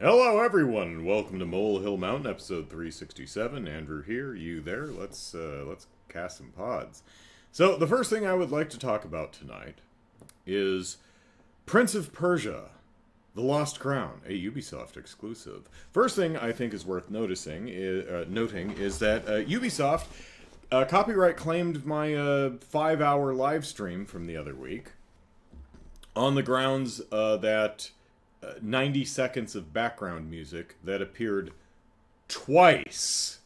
Hello, everyone, and welcome to Molehill Mountain, episode 367. Andrew here, you there. Let's cast some pods. So, the first thing I would like to talk about tonight is Prince of Persia: The Lost Crown, a Ubisoft exclusive. First thing I think is worth noting is that Ubisoft copyright claimed my 5-hour live stream from the other week on the grounds that 90 seconds of background music that appeared twice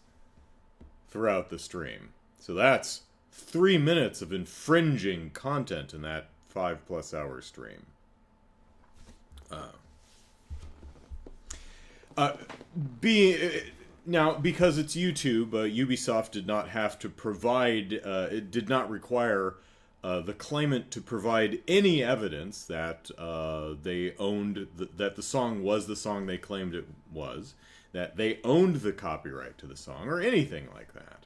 throughout the stream. So that's 3 minutes of infringing content in that 5+ hour stream. Now, because it's YouTube, Ubisoft did not have to provide, it did not require the claimant to provide any evidence that they owned, that the song was the song they claimed it was, that they owned the copyright to the song, or anything like that.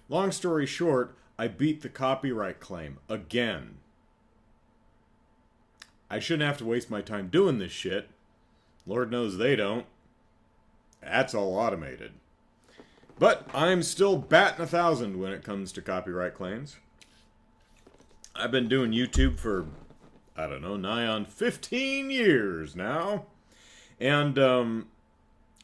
Long story short, I beat the copyright claim again. I shouldn't have to waste my time doing this shit. Lord knows they don't. That's all automated. But I'm still batting 1,000 when it comes to copyright claims. I've been doing YouTube for, I don't know, nigh on 15 years now. And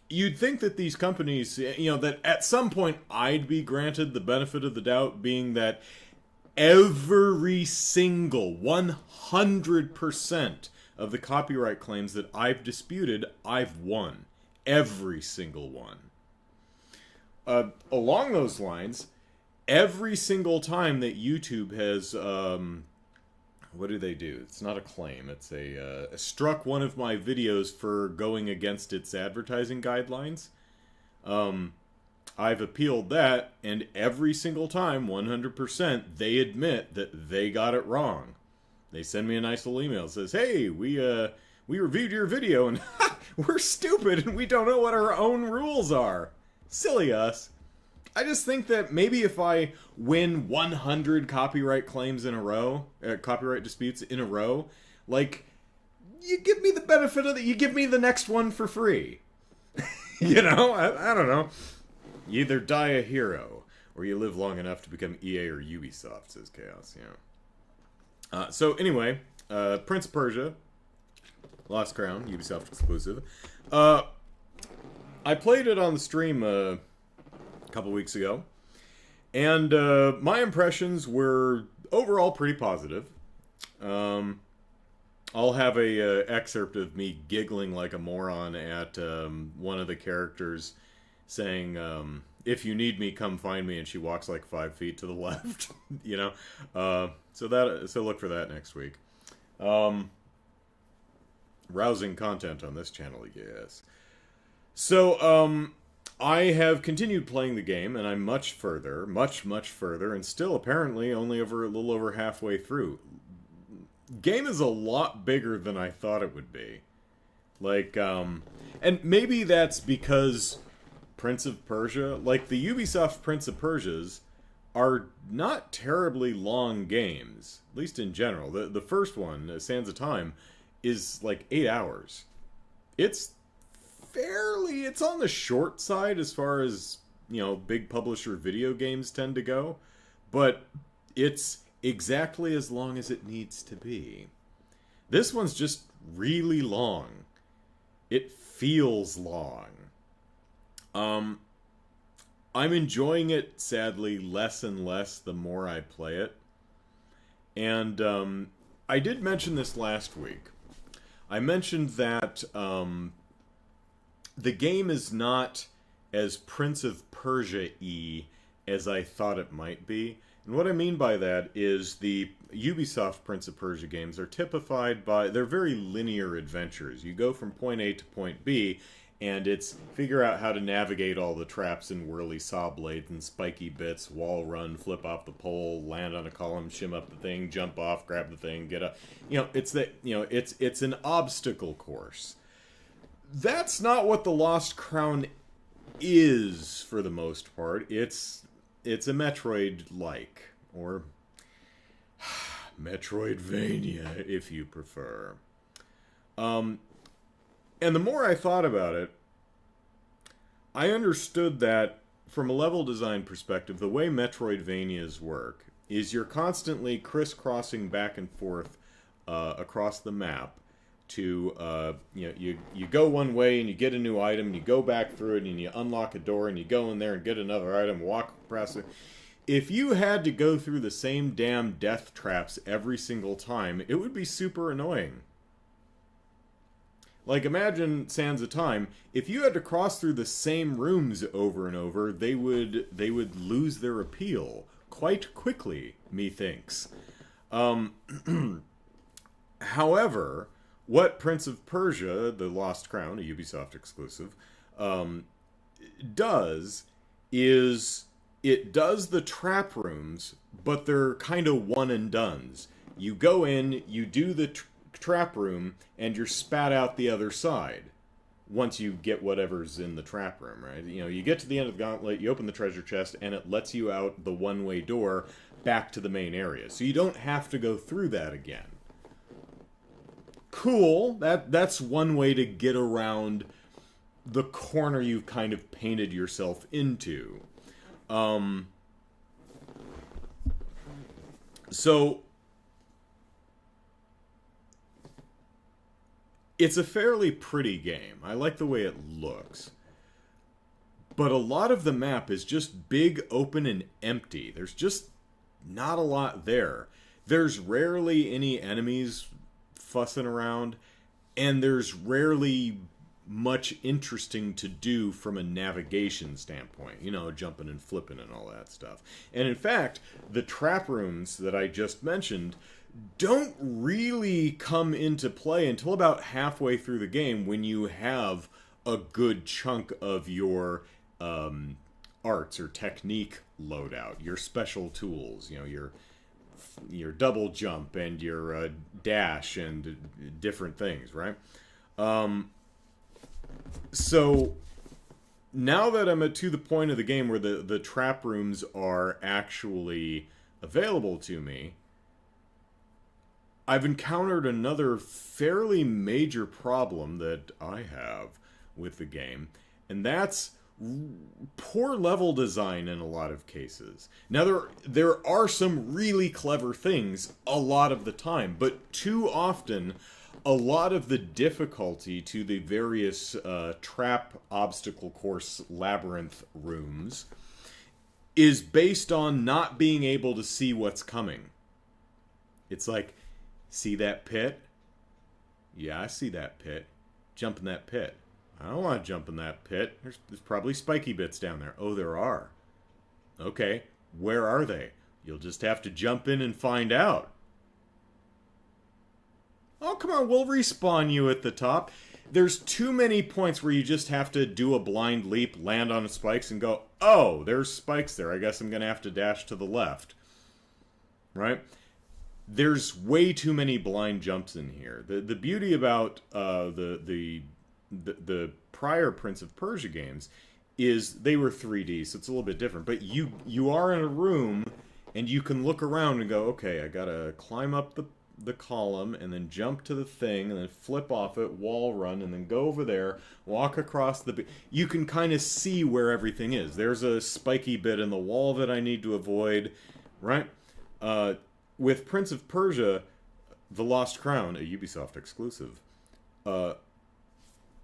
you'd think that these companies, that at some point I'd be granted the benefit of the doubt, being that every single 100% of the copyright claims that I've disputed, I've won. Every single one. Along those lines, every single time that YouTube has, what do they do? It's not a claim. It's struck one of my videos for going against its advertising guidelines. I've appealed that, and every single time, 100%, they admit that they got it wrong. They send me a nice little email that says, "Hey, we reviewed your video, and we're stupid, and we don't know what our own rules are." Silly us. I just think that maybe if I win 100 copyright claims in a row, copyright disputes in a row, like, you give me the benefit of you give me the next one for free. I don't know. You either die a hero, or you live long enough to become EA or Ubisoft, says Chaos, so anyway, Prince of Persia, Lost Crown, Ubisoft exclusive. I played it on the stream a couple weeks ago, and my impressions were overall pretty positive. I'll have a excerpt of me giggling like a moron at one of the characters saying, "If you need me, come find me," and she walks like 5 feet to the left. So look for that next week. Rousing content on this channel, yes. So, I have continued playing the game, and I'm much further, much further, and still apparently only a little over halfway through. Game is a lot bigger than I thought it would be. And maybe that's because Prince of Persia, like the Ubisoft Prince of Persias, are not terribly long games, at least in general. The first one, Sands of Time, is like 8 hours. It's on the short side as far as, big publisher video games tend to go, but it's exactly as long as it needs to be. This one's just really long. It feels long. I'm enjoying it, sadly, less and less the more I play it. And I did mention this last week. I mentioned that the game is not as Prince of Persia-y as I thought it might be. And what I mean by that is the Ubisoft Prince of Persia games are typified by, they're very linear adventures. You go from point A to point B, and it's figure out how to navigate all the traps and whirly saw blades and spiky bits, wall run, flip off the pole, land on a column, shim up the thing, jump off, grab the thing, get up. It's an obstacle course. That's not what the Lost Crown is, for the most part. It's a Metroid-like, or metroidvania, if you prefer. And the more I thought about it, I understood that from a level design perspective, the way Metroidvanias work is you're constantly crisscrossing back and forth across the map to you go one way and you get a new item and you go back through it and you unlock a door and you go in there and get another item, walk across it. If you had to go through the same damn death traps every single time, it would be super annoying. Like, imagine Sands of Time. If you had to cross through the same rooms over and over, they would lose their appeal quite quickly, methinks. However, what Prince of Persia, The Lost Crown, a Ubisoft exclusive, does is it does the trap rooms, but they're kind of one and dones. You go in, you do the trap room, and you're spat out the other side once you get whatever's in the trap room, right? You know, you get to the end of the gauntlet, you open the treasure chest, and it lets you out the one-way door back to the main area. So you don't have to go through that again. Cool. That's one way to get around the corner you've kind of painted yourself into. So it's a fairly pretty game. I like the way it looks. But a lot of the map is just big, open, and empty. There's just not a lot there. There's rarely any enemies fussing around, and there's rarely much interesting to do from a navigation standpoint. You know, jumping and flipping and all that stuff. And in fact, the trap rooms that I just mentioned don't really come into play until about halfway through the game, when you have a good chunk of your arts or technique loadout, your special tools, you know, your double jump and your dash and different things, right? So now that I'm to the point of the game where the trap rooms are actually available to me, I've encountered another fairly major problem that I have with the game, and that's poor level design in a lot of cases. Now, there are some really clever things a lot of the time, but too often, a lot of the difficulty to the various trap, obstacle course, labyrinth rooms is based on not being able to see what's coming. It's like, see that pit? Yeah, I see that pit. Jump in that pit. I don't want to jump in that pit. There's probably spiky bits down there. Oh, there are. Okay, where are they? You'll just have to jump in and find out. Oh, come on, we'll respawn you at the top. There's too many points where you just have to do a blind leap, land on the spikes, and go, oh, there's spikes there. I guess I'm going to have to dash to the left. Right? There's way too many blind jumps in here. The beauty about the prior Prince of Persia games is they were 3D, so it's a little bit different. But you are in a room, and you can look around and go, okay, I gotta climb up the column, and then jump to the thing, and then flip off it, wall run, and then go over there, walk across the... You can kind of see where everything is. There's a spiky bit in the wall that I need to avoid, right? With Prince of Persia, The Lost Crown, a Ubisoft exclusive,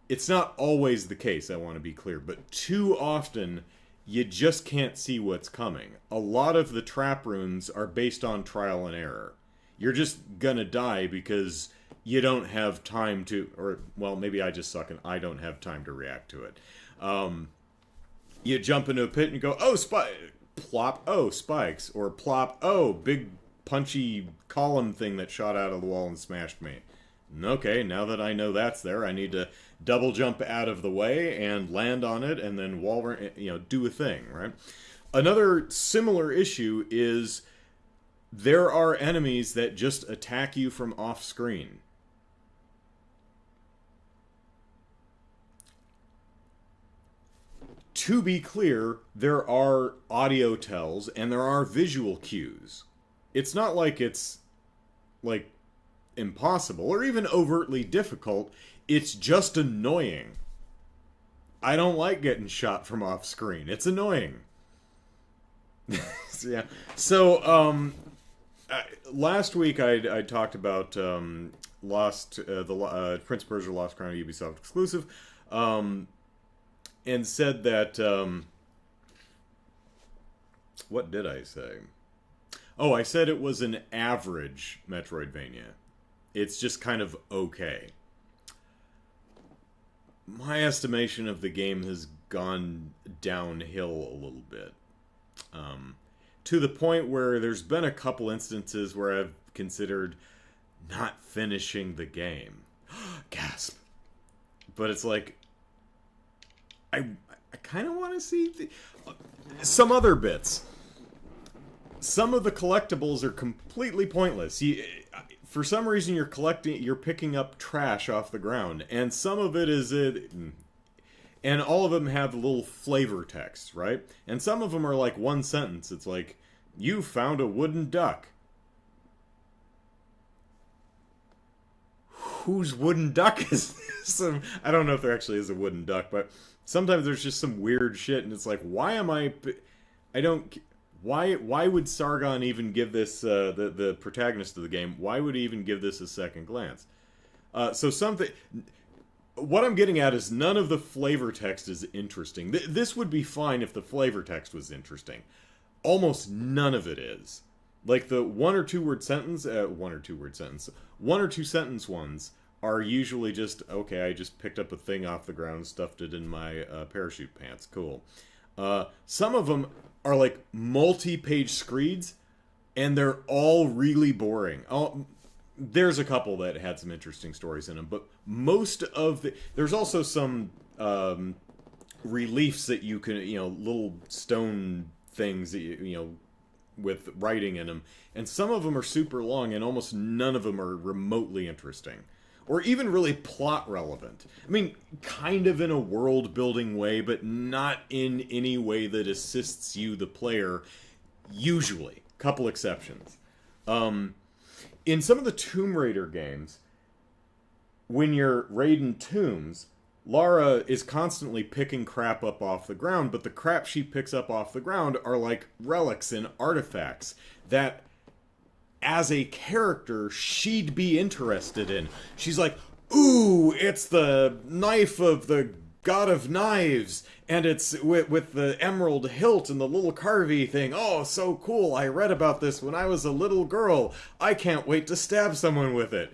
it's not always the case, I want to be clear, but too often you just can't see what's coming. A lot of the trap rooms are based on trial and error. You're just gonna die because you don't have time to, or, well, maybe I just suck and I don't have time to react to it. You jump into a pit and you go, oh, plop, oh, spikes, or plop, oh, big punchy column thing that shot out of the wall and smashed me. Okay, now that I know that's there, I need to double jump out of the way and land on it and then do a thing, right? Another similar issue is there are enemies that just attack you from off screen. To be clear, there are audio tells and there are visual cues. It's not like it's, like, impossible or even overtly difficult. It's just annoying. I don't like getting shot from off screen. It's annoying. Yeah. So, last week I talked about Prince of Persia Lost Crown Ubisoft Exclusive, and said that what did I say? Oh, I said it was an average Metroidvania. It's just kind of okay. My estimation of the game has gone downhill a little bit. To the point where there's been a couple instances where I've considered not finishing the game. Gasp. But it's like, I kind of want to see some other bits. Some of the collectibles are completely pointless. For some reason, you're picking up trash off the ground, and some of it is and all of them have little flavor text, right? And some of them are like one sentence. It's like, you found a wooden duck. Whose wooden duck is this? I don't know if there actually is a wooden duck, but sometimes there's just some weird shit, and it's like, why am I don't... Why would Sargon even give this, the protagonist of the game, why would he even give this a second glance? What I'm getting at is none of the flavor text is interesting. This would be fine if the flavor text was interesting. Almost none of it is. Like the one or two sentence ones are usually just, okay, I just picked up a thing off the ground, stuffed it in my parachute pants, cool. Some of them are like multi-page screeds, and they're all really boring. There's a couple that had some interesting stories in them, but most of there's also some reliefs that you can, little stone things that with writing in them, and some of them are super long, and almost none of them are remotely interesting. Or even really plot relevant. I mean, kind of in a world-building way, but not in any way that assists you, the player, usually. Couple exceptions. In some of the Tomb Raider games, when you're raiding tombs, Lara is constantly picking crap up off the ground, but the crap she picks up off the ground are like relics and artifacts that, as a character, she'd be interested in. She's like, ooh, it's the knife of the god of knives, and it's with the emerald hilt and the little carvey thing. Oh, so cool. I read about this when I was a little girl. I can't wait to stab someone with it.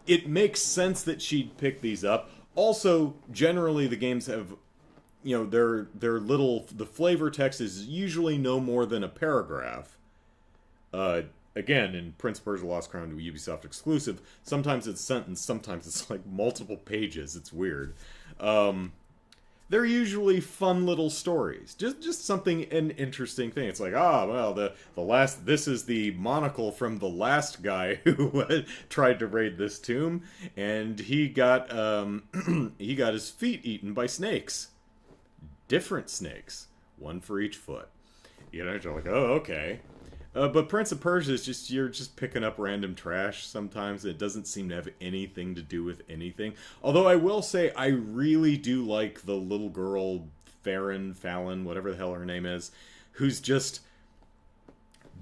It makes sense that she'd pick these up. Also, generally, the games have... they're little... The flavor text is usually no more than a paragraph. Again, in Prince of Persia Lost Crown to Ubisoft Exclusive, sometimes it's sentence, sometimes it's like multiple pages. It's weird. They're usually fun little stories. Just something, an interesting thing. It's like, this is the monocle from the last guy who tried to raid this tomb, and he got his feet eaten by snakes. Different snakes, one for each foot. You're like, oh, okay. But Prince of Persia is just, you're just picking up random trash sometimes. It doesn't seem to have anything to do with anything. Although I will say, I really do like the little girl, Fallon, whatever the hell her name is, who's just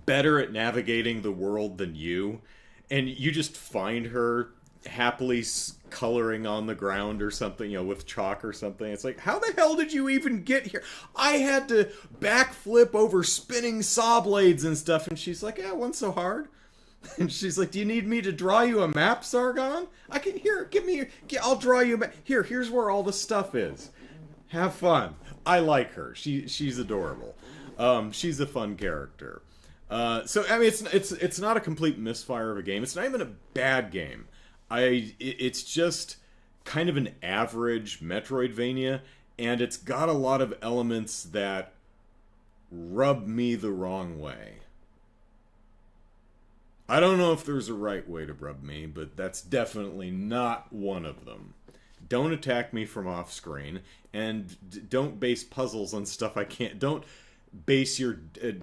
better at navigating the world than you. And you just find her happily coloring on the ground or something, with chalk or something. It's like, how the hell did you even get here? I had to backflip over spinning saw blades and stuff. And she's like, yeah, it wasn't so hard. And she's like, do you need me to draw you a map, Sargon? I'll draw you a map. Here's where all the stuff is. Have fun. I like her. She's adorable. She's a fun character. So I mean, it's not a complete misfire of a game. It's not even a bad game. It's just kind of an average Metroidvania, and it's got a lot of elements that rub me the wrong way. I don't know if there's a right way to rub me, but that's definitely not one of them. Don't attack me from off screen, and don't base puzzles on stuff I can't. Don't base your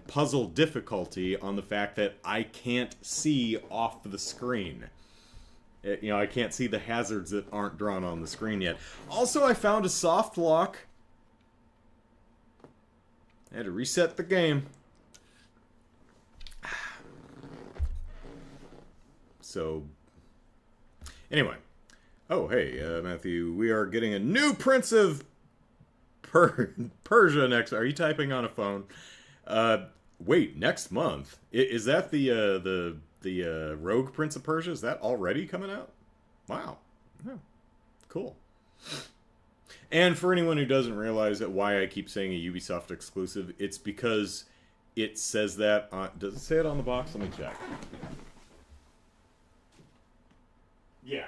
puzzle difficulty on the fact that I can't see off the screen. You know, I can't see the hazards that aren't drawn on the screen yet. Also, I found a soft lock. I had to reset the game. So, anyway. Oh, hey, Matthew, we are getting a new Prince of Persia next. Are you typing on a phone? Wait, next month? Is that the Rogue Prince of Persia? Is that already coming out? Wow. Yeah. Cool. And for anyone who doesn't realize that why I keep saying a Ubisoft exclusive, it's because it says that on... Does it say it on the box? Let me check. Yeah.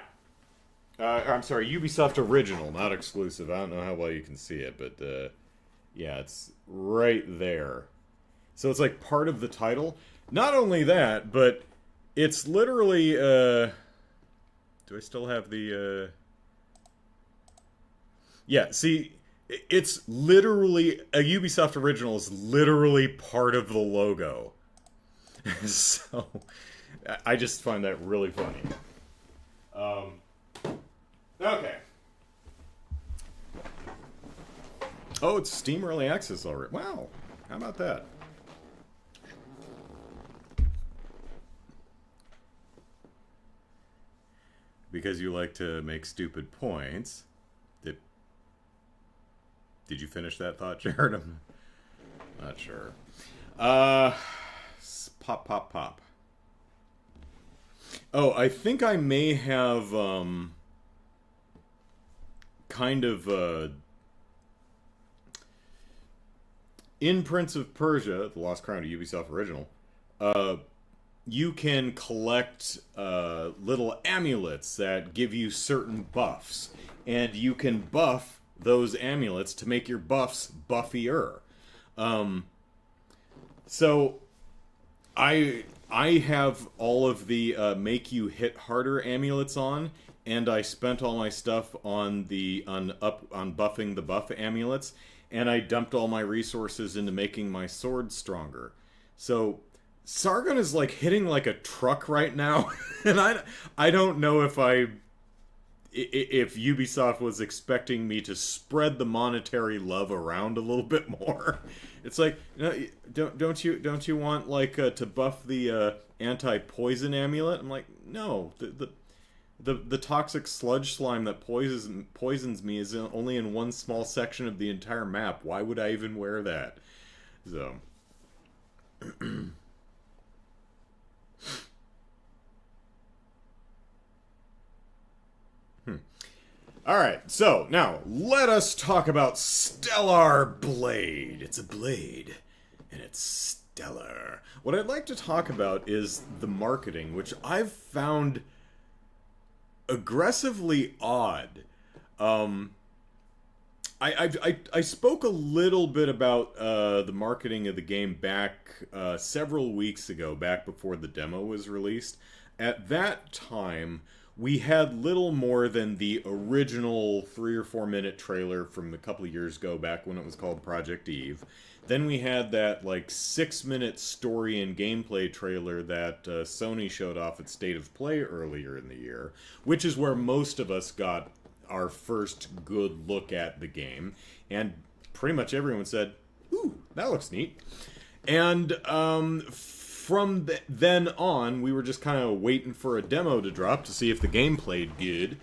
I'm sorry, Ubisoft original, not exclusive. I don't know how well you can see it, but yeah, it's right there. So it's like part of the title. Not only that, but it's literally... do I still have the... Yeah, see, it's literally... A Ubisoft original is literally part of the logo. So, I just find that really funny. Okay. Oh, it's Steam Early Access already. Wow. How about that? Because you like to make stupid points. Did you finish that thought, Jared? I'm not sure. Pop. Oh, I think I may have, kind of, in Prince of Persia, The Lost Crown, a Ubisoft original, you can collect, little amulets that give you certain buffs. And you can buff those amulets to make your buffs buffier. So, I have all of the make you hit harder amulets on, and I spent all my stuff on buffing the buff amulets, and I dumped all my resources into making my sword stronger. So Sargon is like hitting like a truck right now, and I don't know if Ubisoft was expecting me to spread the monetary love around a little bit more. It's like, don't you want like to buff the anti-poison amulet? I'm like, no, the toxic sludge slime that poisons me is only in one small section of the entire map. Why would I even wear that? So. Alright, so now let us talk about Stellar Blade. It's a blade, and it's stellar. What I'd like to talk about is the marketing, which I've found aggressively odd. I spoke a little bit about the marketing of the game back several weeks ago, back before the demo was released. At that time, we had little more than the original 3 or 4 minute trailer from a couple of years ago, back when it was called Project Eve. Then we had that like 6-minute story and gameplay trailer that Sony showed off at State of Play earlier in the year, which is where most of us got our first good look at the game. And pretty much everyone said, ooh, that looks neat. And from then on, we were just kind of waiting for a demo to drop to see if the game played good.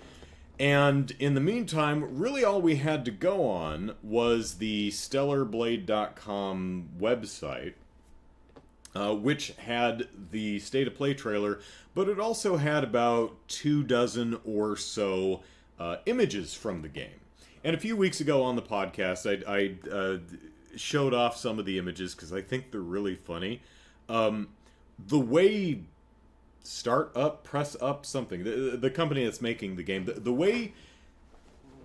And in the meantime, really all we had to go on was the StellarBlade.com website, which had the State of Play trailer, but it also had about 24 or so images from the game. And a few weeks ago on the podcast, I showed off some of the images because I think they're really funny. The way Press Up something, the company that's making the game, the way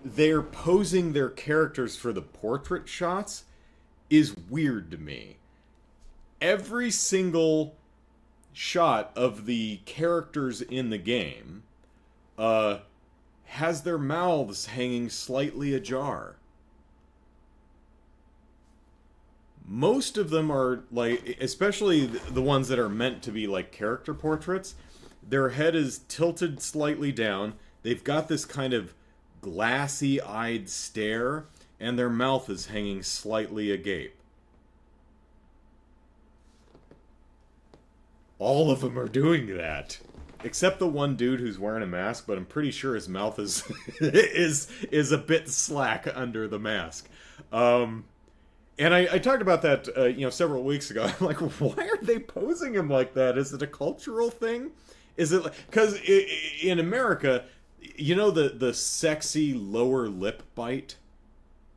they're posing their characters for the portrait shots is weird to me. Every single shot of the characters in the game has their mouths hanging slightly ajar. Most of them are, like, especially the ones that are meant to be, like, character portraits, Their head is tilted slightly down. They've got this kind of glassy-eyed stare, and their mouth is hanging slightly agape. All of them are doing that. Except the one dude who's wearing a mask, but I'm pretty sure his mouth is is a bit slack under the mask. And I talked about that several weeks ago. I'm like, why are they posing him like that? Is it a cultural thing? Is it because in America, you know the sexy lower lip bite?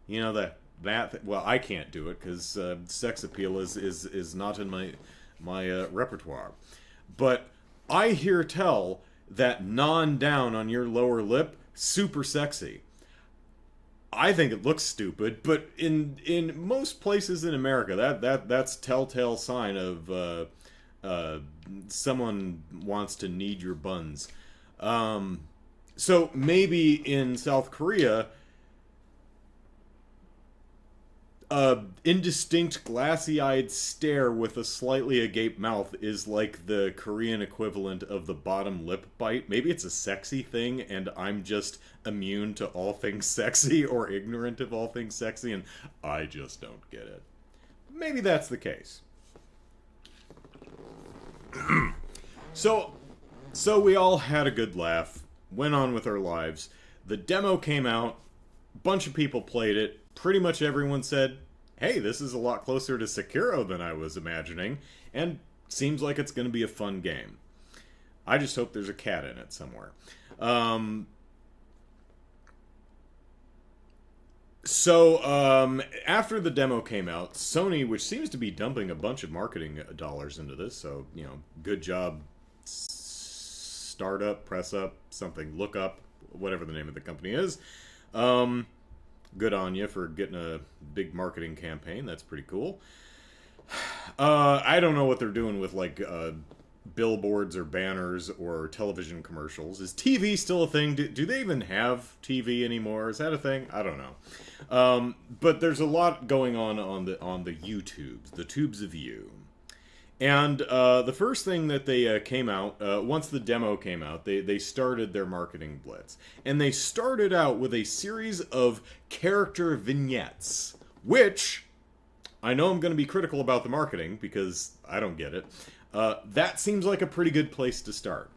You know that well, I can't do it because sex appeal is not in my repertoire. But I hear tell that non-down on your lower lip, super sexy. I think it looks stupid, but in most places in America, that's telltale sign of someone wants to knead your buns. So maybe in South Korea, indistinct glassy-eyed stare with a slightly agape mouth is like the Korean equivalent of the bottom lip bite. Maybe it's a sexy thing and I'm just immune to all things sexy or ignorant of all things sexy and I just don't get it. Maybe that's the case. So we all had a good laugh, went on with our lives. The demo came out, a bunch of people played it. Pretty much everyone said, hey, this is a lot closer to Sekiro than I was imagining, and seems like it's going to be a fun game. I just hope there's a cat in it somewhere. After the demo came out, Sony, which seems to be dumping a bunch of marketing dollars into this, so, good job, startup, press up, something, look up, whatever the name of the company is, good on you for getting a big marketing campaign. That's pretty cool. I don't know what they're doing with, billboards or banners or television commercials. Is TV still a thing? Do they even have TV anymore? Is that a thing? I don't know. But there's a lot going on the YouTubes, the tubes of you. And the first thing that they came out, once the demo came out, they started their marketing blitz. And they started out with a series of character vignettes, which, I know I'm going to be critical about the marketing, because I don't get it. That seems like a pretty good place to start.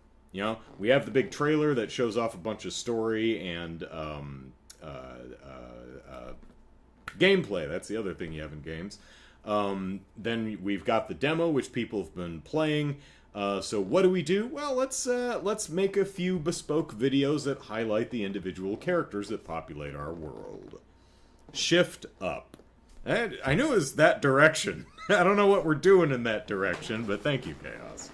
We have the big trailer that shows off a bunch of story and gameplay. That's the other thing you have in games. Then we've got the demo, which people have been playing. So what do? Well, let's make a few bespoke videos that highlight the individual characters that populate our world. Shift up. I knew it was that direction. I don't know what we're doing in that direction, but thank you, Chaos.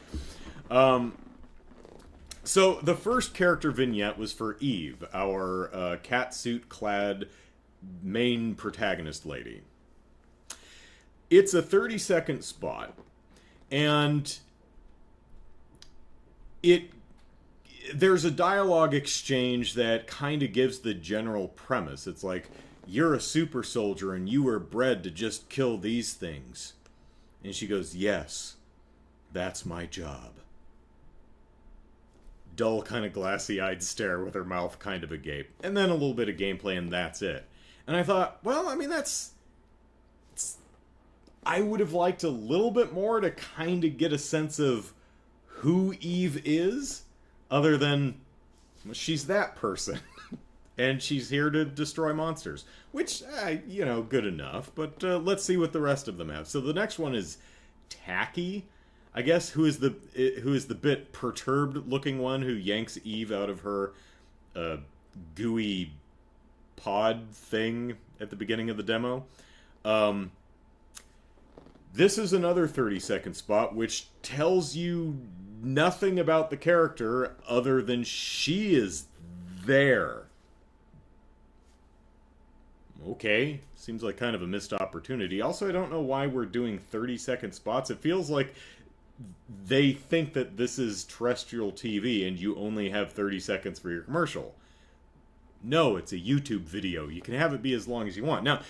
So the first character vignette was for Eve, our catsuit-clad main protagonist lady. It's a 30-second spot, and there's a dialogue exchange that kind of gives the general premise. It's like, you're a super soldier and you were bred to just kill these things. And she goes, yes, that's my job. Dull, kind of glassy-eyed stare with her mouth kind of agape. And then a little bit of gameplay and that's it. And I thought, well, I mean, I would have liked a little bit more to kind of get a sense of who Eve is, other than she's that person. And she's here to destroy monsters. Which, good enough, but let's see what the rest of them have. So the next one is Tacky, I guess, who is the bit perturbed-looking one who yanks Eve out of her gooey pod thing at the beginning of the demo. This is another 30-second spot, which tells you nothing about the character other than she is there. Okay, seems like kind of a missed opportunity. Also, I don't know why we're doing 30-second spots. It feels like they think that this is terrestrial TV and you only have 30 seconds for your commercial. No, it's a YouTube video. You can have it be as long as you want. Now,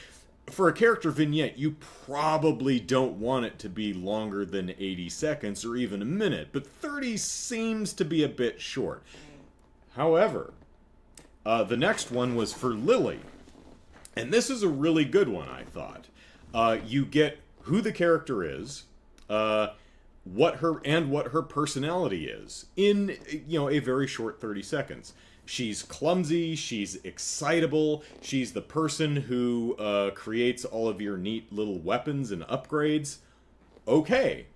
for a character vignette, you probably don't want it to be longer than 80 seconds or even a minute, but 30 seems to be a bit short. However, the next one was for Lily. And this is a really good one, I thought. You get who the character is, what her personality is in, a very short 30 seconds. She's clumsy, she's excitable, she's the person who creates all of your neat little weapons and upgrades. Okay,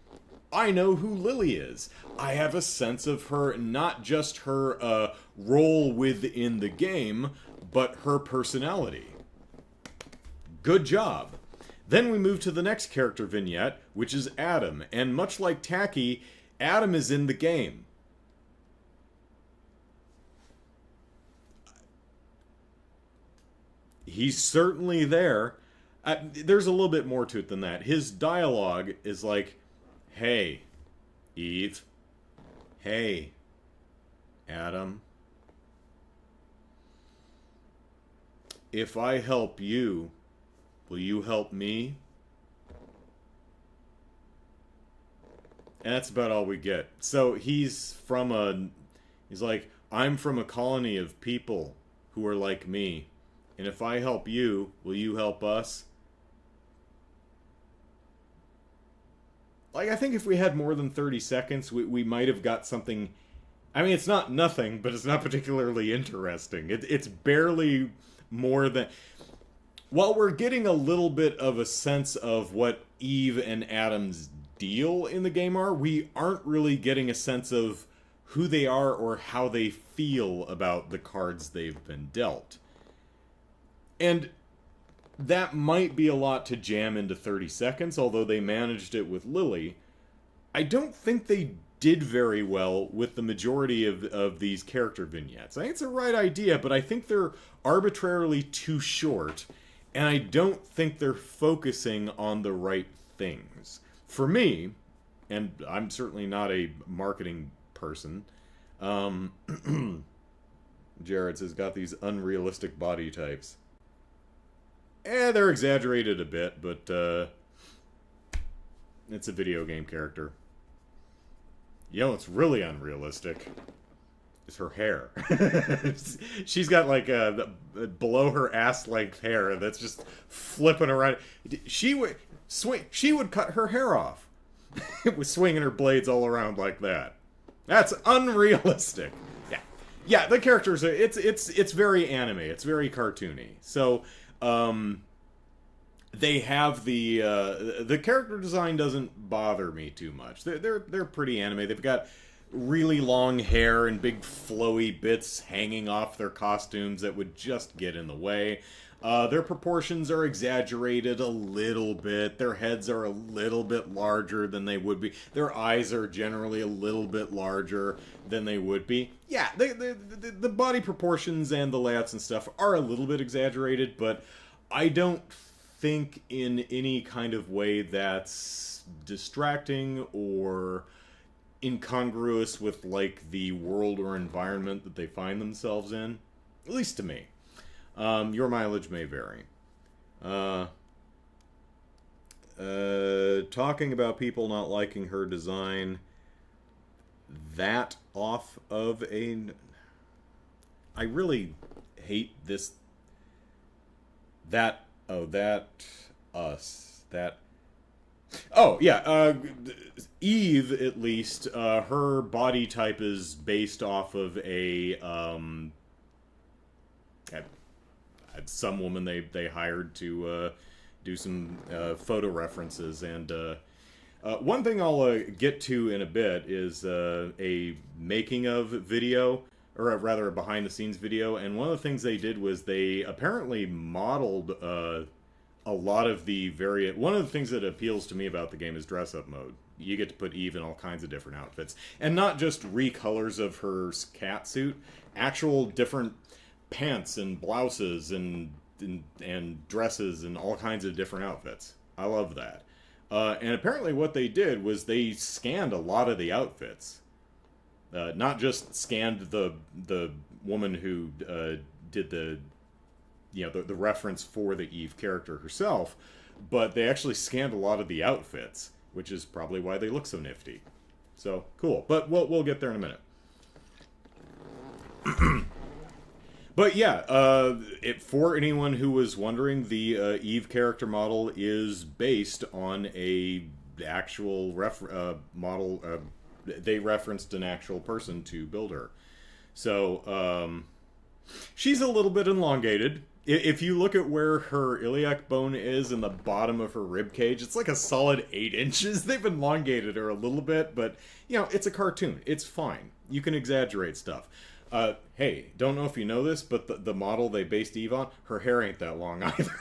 I know who Lily is. I have a sense of her, not just her role within the game, but her personality. Good job. Then we move to the next character vignette, which is Adam, and much like Taki, Adam is in the game. He's certainly there. There's a little bit more to it than that. His dialogue is like, "Hey, Eve. Hey, Adam. If I help you, will you help me?" And that's about all we get. So he's like, "I'm from a colony of people who are like me. And if I help you, will you help us?" Like, I think if we had more than 30 seconds, we might have got something. I mean, it's not nothing, but it's not particularly interesting. It's barely more than. While we're getting a little bit of a sense of what Eve and Adam's deal in the game are, we aren't really getting a sense of who they are or how they feel about the cards they've been dealt. And that might be a lot to jam into 30 seconds, although they managed it with Lily. I don't think they did very well with the majority of these character vignettes. I think it's a right idea, but I think they're arbitrarily too short, and I don't think they're focusing on the right things. For me, and I'm certainly not a marketing person, Jared says, got these unrealistic body types. They're exaggerated a bit, but it's a video game character. It's really unrealistic. It's her hair. She's got like below her ass length hair that's just flipping around. She would cut her hair off. It was swinging her blades all around like that. That's unrealistic. Yeah. The characters are. It's very anime. It's very cartoony. So. They have the character design doesn't bother me too much. They're pretty anime. They've got really long hair and big flowy bits hanging off their costumes that would just get in the way. Their proportions are exaggerated a little bit. Their heads are a little bit larger than they would be. Their eyes are generally a little bit larger than they would be. Yeah, the body proportions and the layouts and stuff are a little bit exaggerated, but I don't think in any kind of way that's distracting or incongruous with, like, the world or environment that they find themselves in. At least to me. Your mileage may vary. Talking about people not liking her design, that off of a... I really hate this... That... Oh, that... Us. That... Oh, yeah, Eve, at least, her body type is based off of a, some woman they hired to do some photo references, and one thing I'll get to in a bit is a making of video, or rather a behind the scenes video, and one of the things they did was they apparently modeled a lot of the one of the things that appeals to me about the game is dress up mode. You get to put Eve in all kinds of different outfits, and not just recolors of her cat suit, actual different pants and blouses and dresses and all kinds of different outfits. I love that. And apparently what they did was they scanned a lot of the outfits. Not just scanned the woman who did the the reference for the Eve character herself, but they actually scanned a lot of the outfits, which is probably why they look so nifty. So, cool. But we'll get there in a minute. But yeah, for anyone who was wondering, the Eve character model is based on a actual model. They referenced an actual person to build her. So, she's a little bit elongated. If you look at where her iliac bone is in the bottom of her rib cage, it's like a solid 8 inches. They've elongated her a little bit, but, it's a cartoon. It's fine. You can exaggerate stuff. Hey, don't know if you know this, but the model they based Eve on, her hair ain't that long either.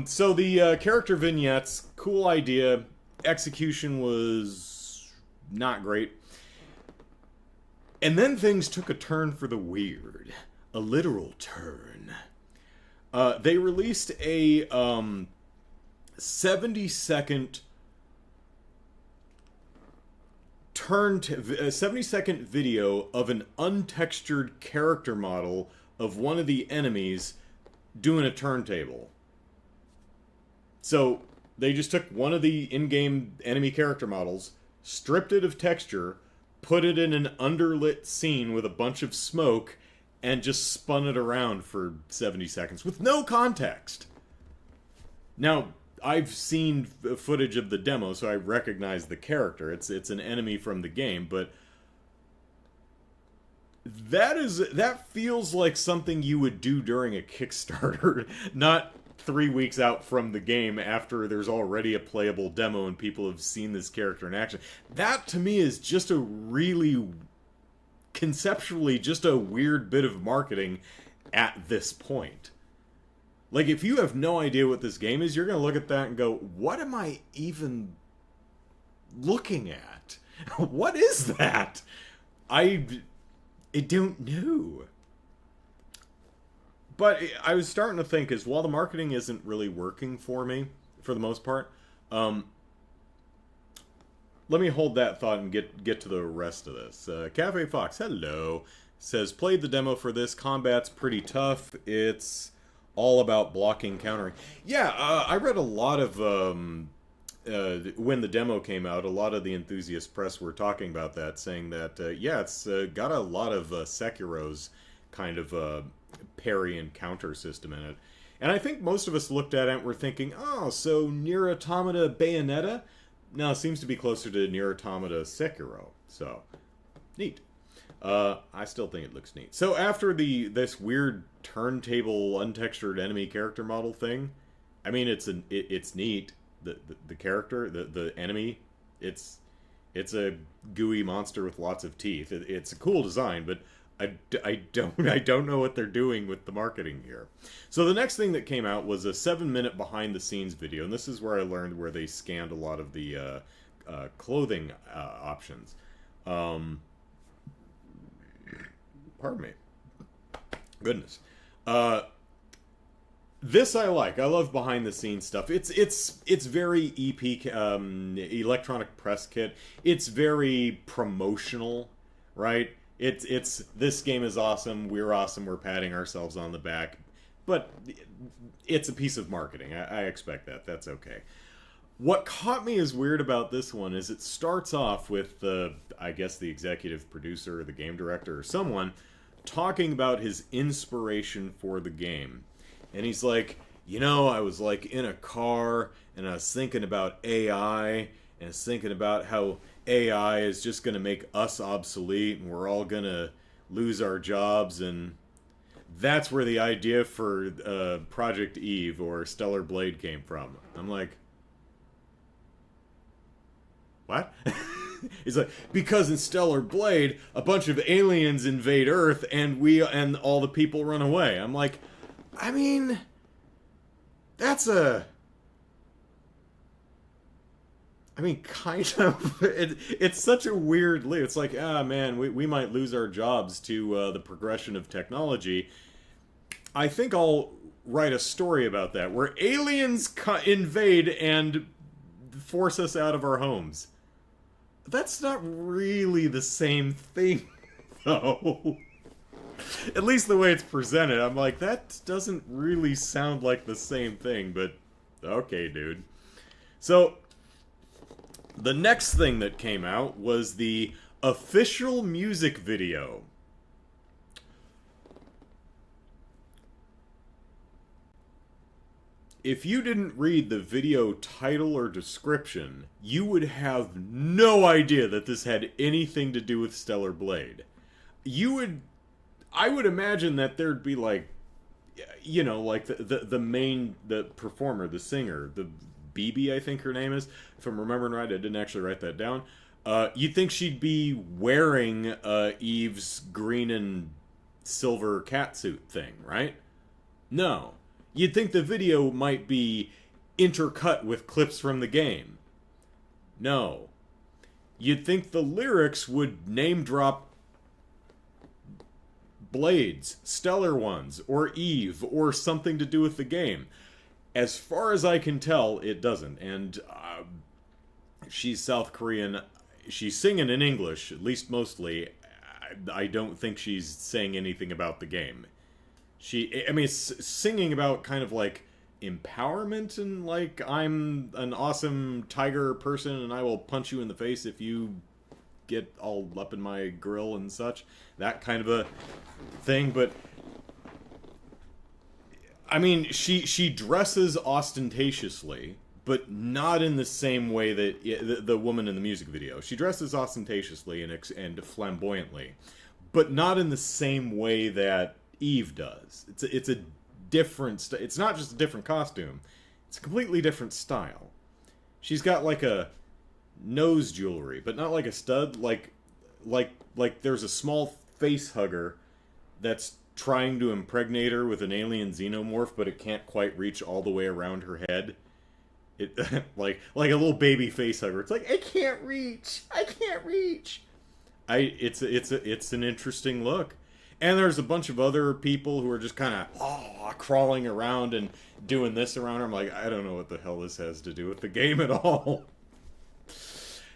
So the character vignettes, cool idea. Execution was not great. And then things took a turn for the weird. A literal turn. They released a 70-second 70-second video of an untextured character model of one of the enemies doing a turntable. So they just took one of the in-game enemy character models, stripped it of texture, put it in an underlit scene with a bunch of smoke, and just spun it around for 70 seconds with no context. Now, I've seen footage of the demo, so I recognize the character. It's an enemy from the game, but that feels like something you would do during a Kickstarter, not 3 weeks out from the game after there's already a playable demo and people have seen this character in action. That, to me, is just a really, conceptually, just a weird bit of marketing at this point. Like, if you have no idea what this game is, you're going to look at that and go, what am I even looking at? What is that? I don't know. But I was starting to think, is while the marketing isn't really working for me, for the most part, let me hold that thought and get to the rest of this. Cafe Fox, hello, says, played the demo for this. Combat's pretty tough. It's all about blocking, countering. Yeah, I read a lot of, when the demo came out, a lot of the enthusiast press were talking about that, saying that, yeah, it's got a lot of Sekiro's kind of parry and counter system in it. And I think most of us looked at it and were thinking, oh, so Nier Automata Bayonetta? No, it seems to be closer to Nier Automata Sekiro. So, neat. I still think it looks neat. So after this weird turntable untextured enemy character model thing, I mean, it's neat. The character, the enemy, it's a gooey monster with lots of teeth. It's a cool design, but I don't know what they're doing with the marketing here. So the next thing that came out was a 7-minute behind the scenes video, and this is where I learned where they scanned a lot of the clothing options. Pardon me. Goodness. This I like. I love behind the scenes stuff. It's very EP, electronic press kit. It's very promotional, right? It's this game is awesome. We're patting ourselves on the back, but it's a piece of marketing. I expect that. That's okay. What caught me as weird about this one is it starts off with I guess the executive producer or the game director or someone talking about his inspiration for the game. And he's like, I was like in a car and I was thinking about AI and I was thinking about how AI is just going to make us obsolete and we're all going to lose our jobs, and that's where the idea for Project Eve or Stellar Blade came from. I'm like, what? He's like, because in Stellar Blade, a bunch of aliens invade Earth and all the people run away. I'm like, I mean, kind of. It's such a weird leap. It's like, man, we might lose our jobs to the progression of technology. I think I'll write a story about that, where aliens invade and force us out of our homes. That's not really the same thing, though. At least the way it's presented, I'm like, that doesn't really sound like the same thing, but okay, dude. So, the next thing that came out was the official music video. If you didn't read the video title or description, you would have no idea that this had anything to do with Stellar Blade. I would imagine that there'd be like, you know, like the performer, the singer, the BB, I think her name is. If I'm remembering right, I didn't actually write that down. You'd think she'd be wearing Eve's green and silver catsuit thing, right? No. You'd think the video might be intercut with clips from the game. No. You'd think the lyrics would name drop Blades, Stellar Ones, or Eve, or something to do with the game. As far as I can tell, it doesn't. And she's South Korean. She's singing in English, at least mostly. I don't think she's saying anything about the game. It's singing about kind of like empowerment and like, I'm an awesome tiger person and I will punch you in the face if you get all up in my grill and such. That kind of a thing, but I mean, she dresses ostentatiously, but not in the same way that the woman in the music video. She dresses ostentatiously and flamboyantly, but not in the same way that Eve does. It's a different... It's not just a different costume. It's a completely different style. She's got like a nose jewelry, but not like a stud. Like there's a small face hugger that's trying to impregnate her with an alien xenomorph, but it can't quite reach all the way around her head. It like a little baby face hugger. It's like, I can't reach. It's an interesting look. And there's a bunch of other people who are just kind of crawling around and doing this around her. I'm like, I don't know what the hell this has to do with the game at all.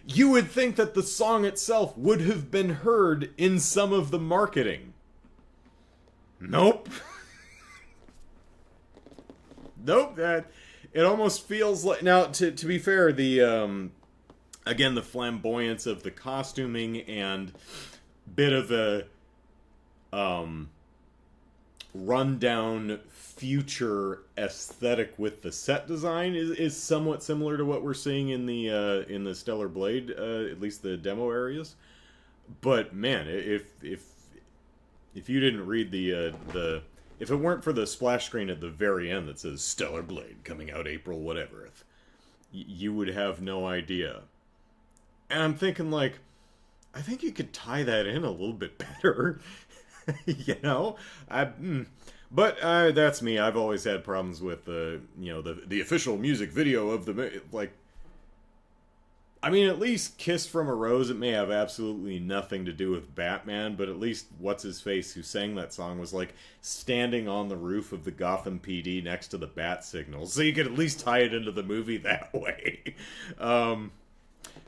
You would think that the song itself would have been heard in some of the marketing. Nope. Nope. It almost feels like... Now, to be fair, again, the flamboyance of the costuming and bit of a rundown future aesthetic with the set design is somewhat similar to what we're seeing in the Stellar Blade, at least the demo areas. But man, if you didn't read if it weren't for the splash screen at the very end that says Stellar Blade coming out April whatever, you would have no idea. And I'm thinking, like, I think you could tie that in a little bit better. You know, but that's me. I've always had problems with the official music video of the, like, I mean, at least Kiss from a Rose, it may have absolutely nothing to do with Batman, but at least what's-his-face who sang that song was, like, standing on the roof of the Gotham PD next to the bat signal, so you could at least tie it into the movie that way.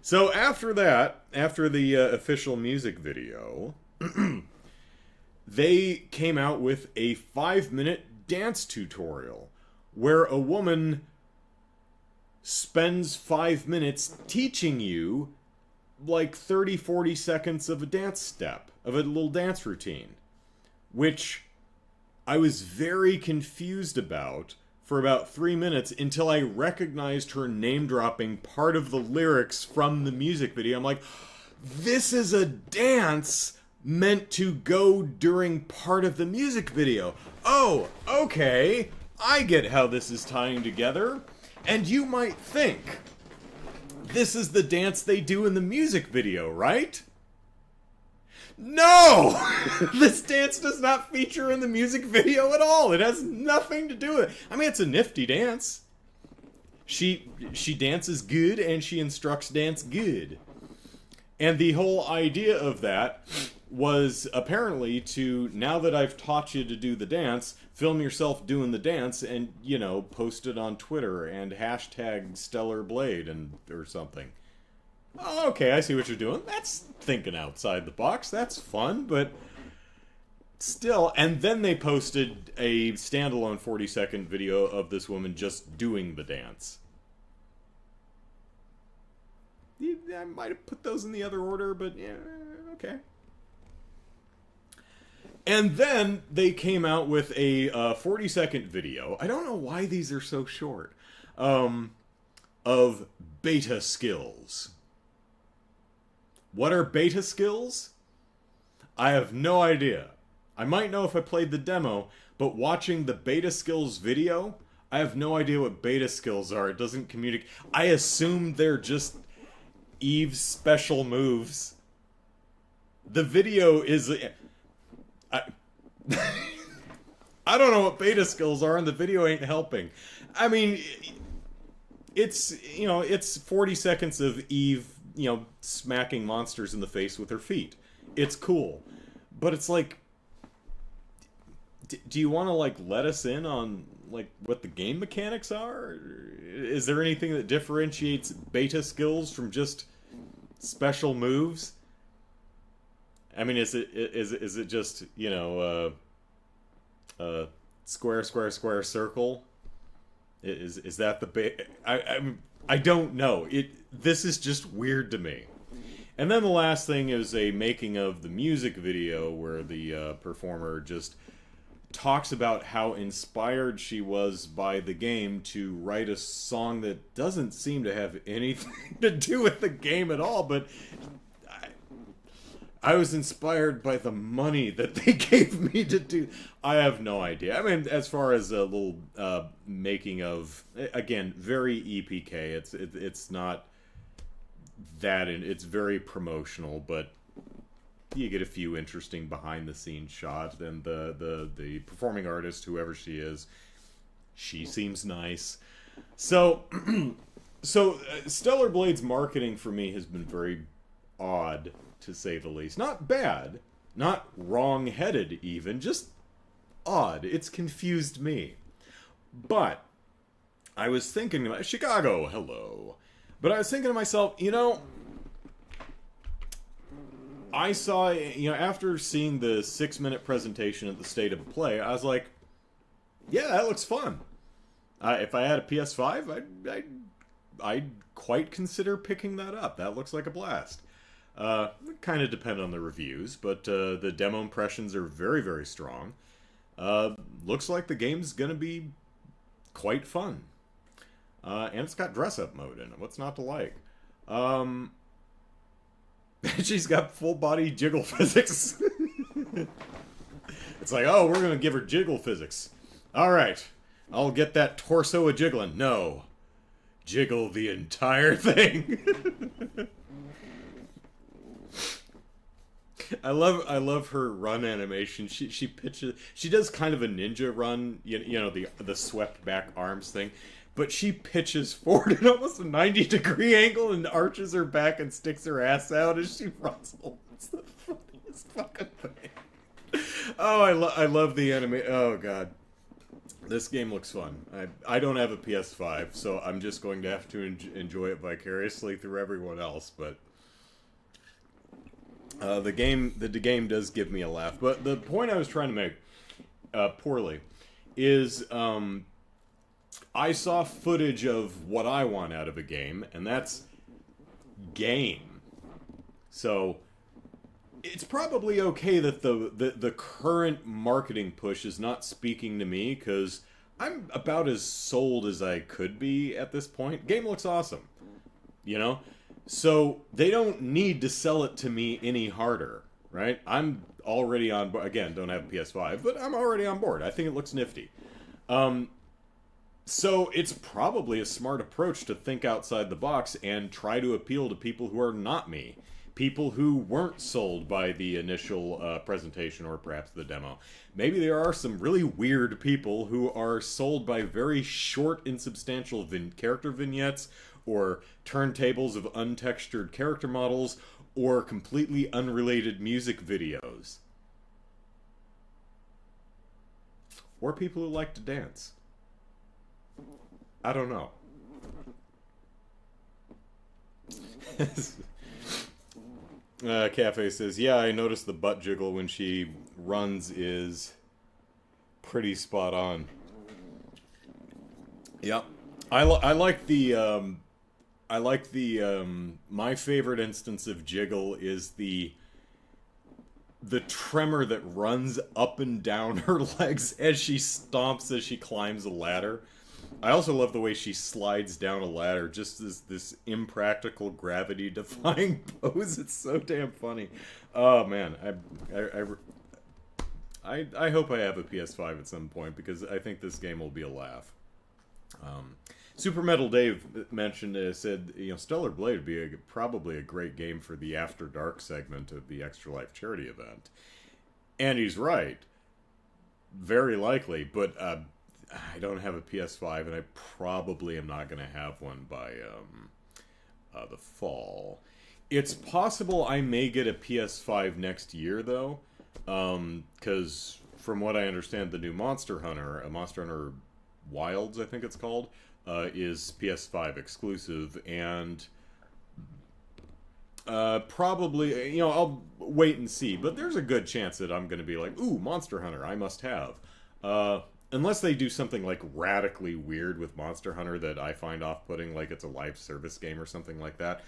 So after the official music video... They came out with a 5-minute dance tutorial where a woman spends 5 minutes teaching you like 30-40 seconds of a dance step, of a little dance routine, which I was very confused about for about 3 minutes until I recognized her name-dropping part of the lyrics from the music video. I'm like, this is a dance meant to go during part of the music video. Oh, okay. I get how this is tying together. And you might think, this is the dance they do in the music video, right? No! This dance does not feature in the music video at all. It has nothing to do with it. I mean, it's a nifty dance. She dances good and she instructs dance good. And the whole idea of that was apparently to, now that I've taught you to do the dance, film yourself doing the dance and, you know, post it on Twitter and hashtag Stellar Blade or something. Okay, I see what you're doing. That's thinking outside the box. That's fun, but Still, and then they posted a standalone 40-second video of this woman just doing the dance. I might have put those in the other order, but yeah, okay. And then they came out with a 40-second video. I don't know why these are so short. Of beta skills. What are beta skills? I have no idea. I might know if I played the demo, but watching the beta skills video, I have no idea what beta skills are. It doesn't communicate. I assume they're just Eve's special moves. The video is... I don't know what beta skills are, and the video ain't helping. I mean, it's, you know, it's 40 seconds of Eve, you know, smacking monsters in the face with her feet. It's cool. But it's like... Do you want to, like, let us in on, like, what the game mechanics are? Is there anything that differentiates beta skills from just special moves? I mean, is it just, you know, square, square, square, circle? Is that the I don't know. This is just weird to me. And then the last thing is a making of the music video where the performer just talks about how inspired she was by the game to write a song that doesn't seem to have anything to do with the game at all, but I was inspired by the money that they gave me to do. I have no idea. I mean, as far as a little making of, again, very EPK. It's not that, and it's very promotional, but you get a few interesting behind-the-scenes shots, and the performing artist, whoever she is, she seems nice. So, Stellar Blade's marketing for me has been very odd, to say the least. Not bad, not wrong-headed even, just odd. It's confused me. But I was thinking about Chicago, hello. But I was thinking to myself, you know, I saw, you know, after seeing the 6-minute presentation at the State of Play, I was like, yeah, that looks fun. If I had a PS5, I'd quite consider picking that up. That looks like a blast. Kind of depend on the reviews, but the demo impressions are very, very strong. Looks like the game's gonna be quite fun. And it's got dress-up mode in it. What's not to like? She's got full-body jiggle physics. It's like, oh, we're gonna give her jiggle physics. Alright, I'll get that torso a-jiggling. No. Jiggle the entire thing. I love her run animation. She pitches. She does kind of a ninja run, you know, the swept back arms thing, but she pitches forward at almost a 90-degree angle and arches her back and sticks her ass out as she runs. It's the funniest fucking thing. Oh, I love the anime. Oh god, this game looks fun. I don't have a PS5, so I'm just going to have to enjoy it vicariously through everyone else, but. The game does give me a laugh, but the point I was trying to make, poorly, is I saw footage of what I want out of a game, and that's game. So it's probably okay that the current marketing push is not speaking to me, because I'm about as sold as I could be at this point. Game looks awesome, you know? So they don't need to sell it to me any harder, right? I'm already on board. Again, don't have a PS5, but I'm already on board. I think it looks nifty. So it's probably a smart approach to think outside the box and try to appeal to people who are not me. People who weren't sold by the initial presentation or perhaps the demo. Maybe there are some really weird people who are sold by very short, insubstantial character vignettes, or turntables of untextured character models, or completely unrelated music videos. Or people who like to dance. I don't know. Cafe says, yeah, I noticed the butt jiggle when she runs is pretty spot on. Yep. I like my favorite instance of jiggle is the tremor that runs up and down her legs as she stomps as she climbs a ladder. I also love the way she slides down a ladder, just this impractical gravity-defying pose. It's so damn funny. Oh man, I hope I have a PS5 at some point because I think this game will be a laugh. Super Metal Dave mentioned, said, Stellar Blade would be probably a great game for the After Dark segment of the Extra Life charity event. And he's right. Very likely, but I don't have a PS5, and I probably am not going to have one by the fall. It's possible I may get a PS5 next year, though, because from what I understand, the new Monster Hunter Wilds, I think it's called, is PS5 exclusive, and probably, I'll wait and see, but there's a good chance that I'm going to be like, ooh, Monster Hunter, I must have. Unless they do something, like, radically weird with Monster Hunter that I find off-putting, like it's a live service game or something like that,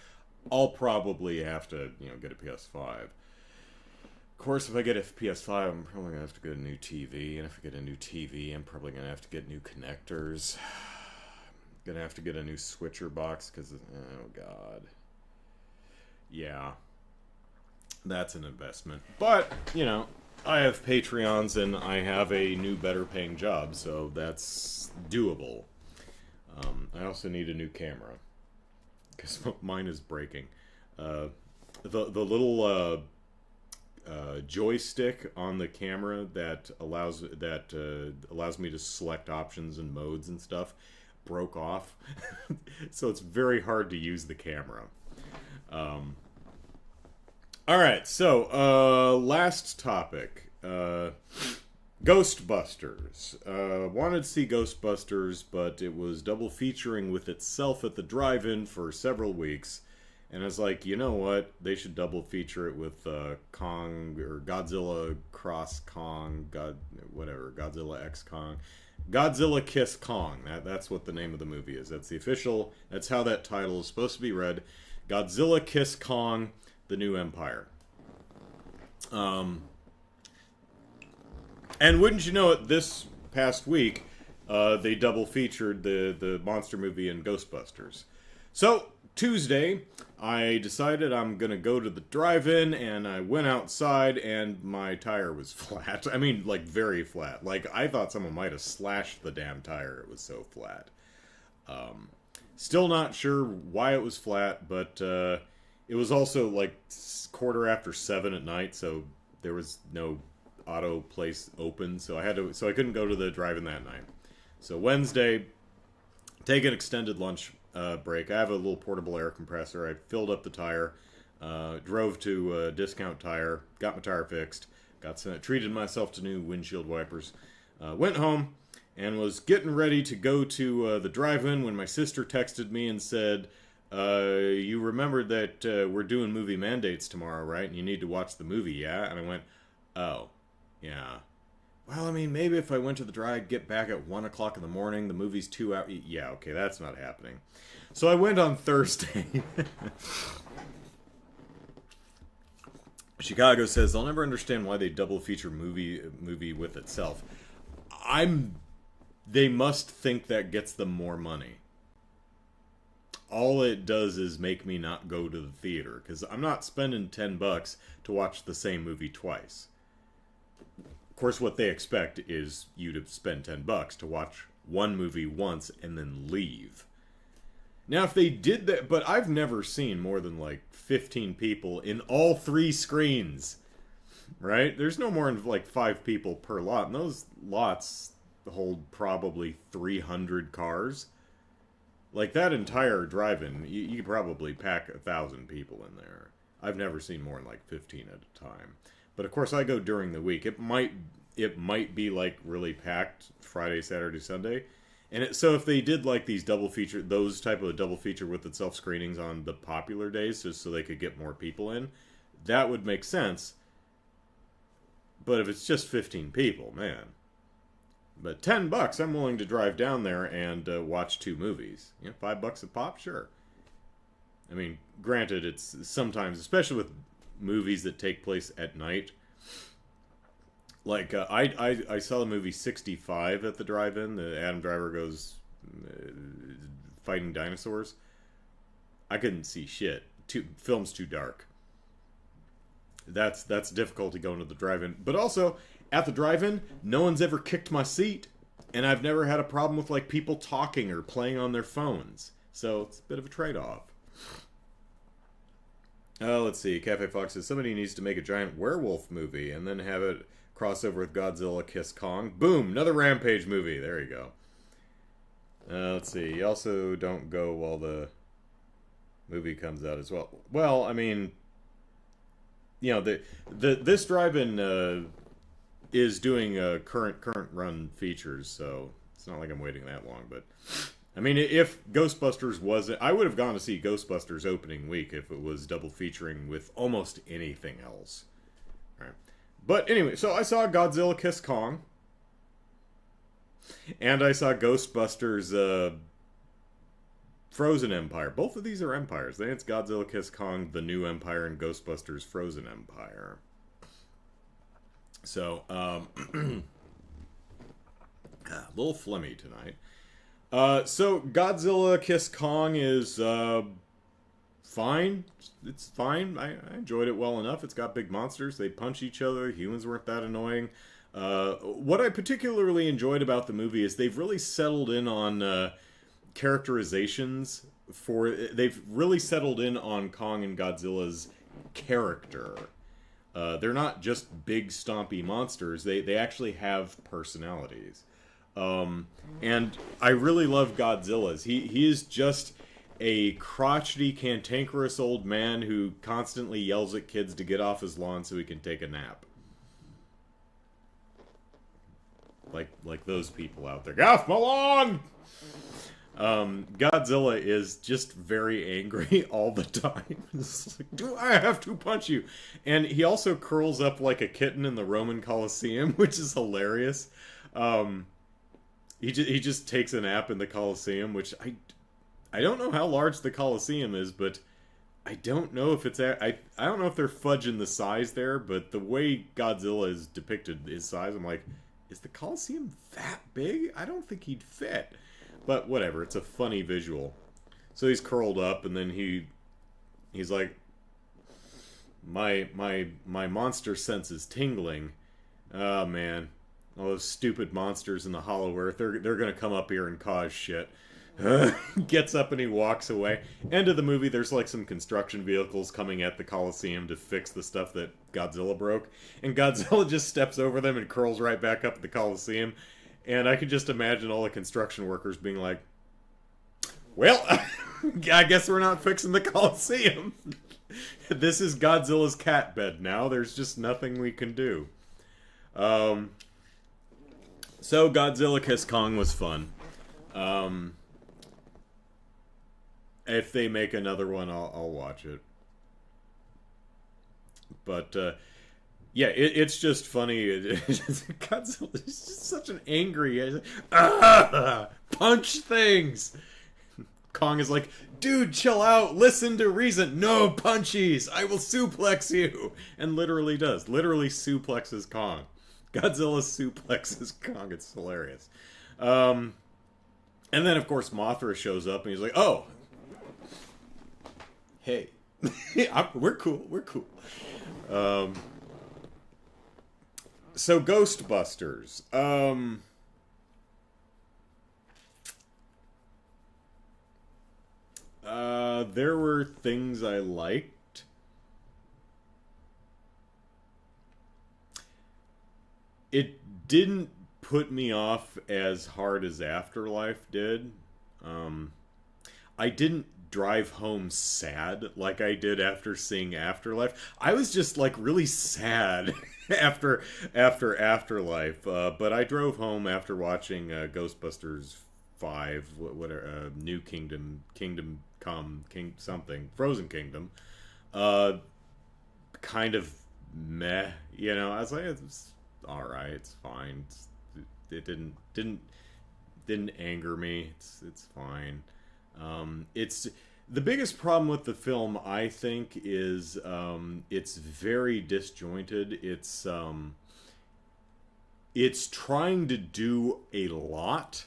I'll probably have to, get a PS5. Of course, if I get a PS5, I'm probably going to have to get a new TV, and if I get a new TV, I'm probably going to have to get new connectors. I'm going to have to get a new switcher box, because, oh god. Yeah. That's an investment. But, I have Patreons, and I have a new, better-paying job, so that's doable. I also need a new camera, because mine is breaking. The little joystick on the camera that allows me to select options and modes and stuff broke off, so it's very hard to use the camera. All right, so last topic, Ghostbusters. Wanted to see Ghostbusters, but it was double featuring with itself at the drive-in for several weeks. And I was like, you know what? They should double feature it with Kong or Godzilla Cross Kong, Godzilla X Kong, Godzilla Kiss Kong. That's what the name of the movie is. That's the official. That's how that title is supposed to be read. Godzilla Kiss Kong, The New Empire. And wouldn't you know it? This past week, they double featured the monster movie and Ghostbusters. So Tuesday, I decided I'm going to go to the drive-in, and I went outside, and my tire was flat. I mean, like, very flat. Like, I thought someone might have slashed the damn tire. It was so flat. Still not sure why it was flat, but it was also, like, 7:15 at night, so there was no auto place open, so I couldn't go to the drive-in that night. So Wednesday, take an extended lunch break. I have a little portable air compressor. I filled up the tire, drove to Discount Tire, got my tire fixed, treated myself to new windshield wipers, went home, and was getting ready to go to the drive-in when my sister texted me and said, you remembered that we're doing movie mandates tomorrow, right? And you need to watch the movie, yeah? And I went, oh, yeah. Well, I mean, maybe if I went to the drive, I'd get back at 1 o'clock in the morning. The movie's 2 hours. Yeah, okay, that's not happening. So I went on Thursday. Chicago says, I'll never understand why they double feature movie with itself. They must think that gets them more money. All it does is make me not go to the theater, because I'm not spending $10 to watch the same movie twice. Of course, what they expect is you to spend $10 to watch one movie once and then leave. Now, if they did that, but I've never seen more than like 15 people in all 3 screens, right? There's no more than like 5 people per lot, and those lots hold probably 300 cars. Like, that entire drive-in, you could probably pack 1,000 people in there. I've never seen more than like 15 at a time. But of course, I go during the week. It might be like really packed Friday, Saturday, Sunday, and so if they did like those type of double feature with itself screenings on the popular days, just so they could get more people in, that would make sense. But if it's just 15 people, man. But $10, I'm willing to drive down there and watch 2 movies. You know, $5 a pop, sure. I mean, granted, it's sometimes, especially with movies that take place at night. Like, I saw the movie 65 at the drive-in. The Adam Driver goes fighting dinosaurs. I couldn't see shit. Film's too dark. That's difficulty going to the drive-in. But also, at the drive-in, no one's ever kicked my seat. And I've never had a problem with, like, people talking or playing on their phones. So, it's a bit of a trade-off. Let's see. Cafe Fox says, somebody needs to make a giant werewolf movie and then have it cross over with Godzilla Kiss Kong. Boom! Another Rampage movie. There you go. Let's see. You also don't go while the movie comes out as well. Well, I mean, you know, this drive-in is doing current run features, so it's not like I'm waiting that long. But I mean, if Ghostbusters wasn't, I would have gone to see Ghostbusters opening week if it was double featuring with almost anything else. All right. But anyway, so I saw Godzilla Kiss Kong, and I saw Ghostbusters Frozen Empire. Both of these are empires. It's Godzilla Kiss Kong, The New Empire, and Ghostbusters Frozen Empire. So, a little phlegmy tonight. So Godzilla Kiss Kong is fine. It's fine. I enjoyed it well enough. It's got big monsters. They punch each other. Humans weren't that annoying. What I particularly enjoyed about the movie is they've really settled in on characterizations they've really settled in on Kong and Godzilla's character. They're not just big stompy monsters. They actually have personalities. And I really love Godzilla's. He is just a crotchety, cantankerous old man who constantly yells at kids to get off his lawn so he can take a nap. Like those people out there. Get off my lawn! Godzilla is just very angry all the time. It's like, do I have to punch you? And he also curls up like a kitten in the Roman Colosseum, which is hilarious. He just takes a nap in the Colosseum, which I don't know how large the Colosseum is, but I don't know if it's I don't know if they're fudging the size there, but the way Godzilla is depicted, his size, I'm like, is the Colosseum that big? I don't think he'd fit. But whatever, it's a funny visual. So he's curled up, and then he's like, my monster sense is tingling. Oh man, all those stupid monsters in the Hollow Earth, they're gonna come up here and cause shit. Gets up and he walks away. End of the movie, there's like some construction vehicles coming at the Colosseum to fix the stuff that Godzilla broke. And Godzilla just steps over them and curls right back up at the Colosseum. And I can just imagine all the construction workers being like, well, I guess we're not fixing the Colosseum. This is Godzilla's cat bed now. There's just nothing we can do. So Godzilla Kiss Kong was fun. If they make another one, I'll watch it. But, yeah, it's just funny. Godzilla is just such an angry... punch things! Kong is like, dude, chill out, listen to reason. No punchies, I will suplex you. And literally does. Literally suplexes Kong. Godzilla suplexes Kong. It's hilarious. And then, of course, Mothra shows up and he's like, oh, hey, we're cool. So Ghostbusters. There were things I liked. It didn't put me off as hard as Afterlife did. I didn't drive home sad like I did after seeing Afterlife. I was just like really sad after Afterlife. But I drove home after watching Ghostbusters 5, whatever, New Kingdom Come, Frozen Kingdom. kind of meh. You know, I was like, it's all right, it's fine. It didn't anger me. It's fine. It's the biggest problem with the film, I think, is it's very disjointed. It's trying to do a lot,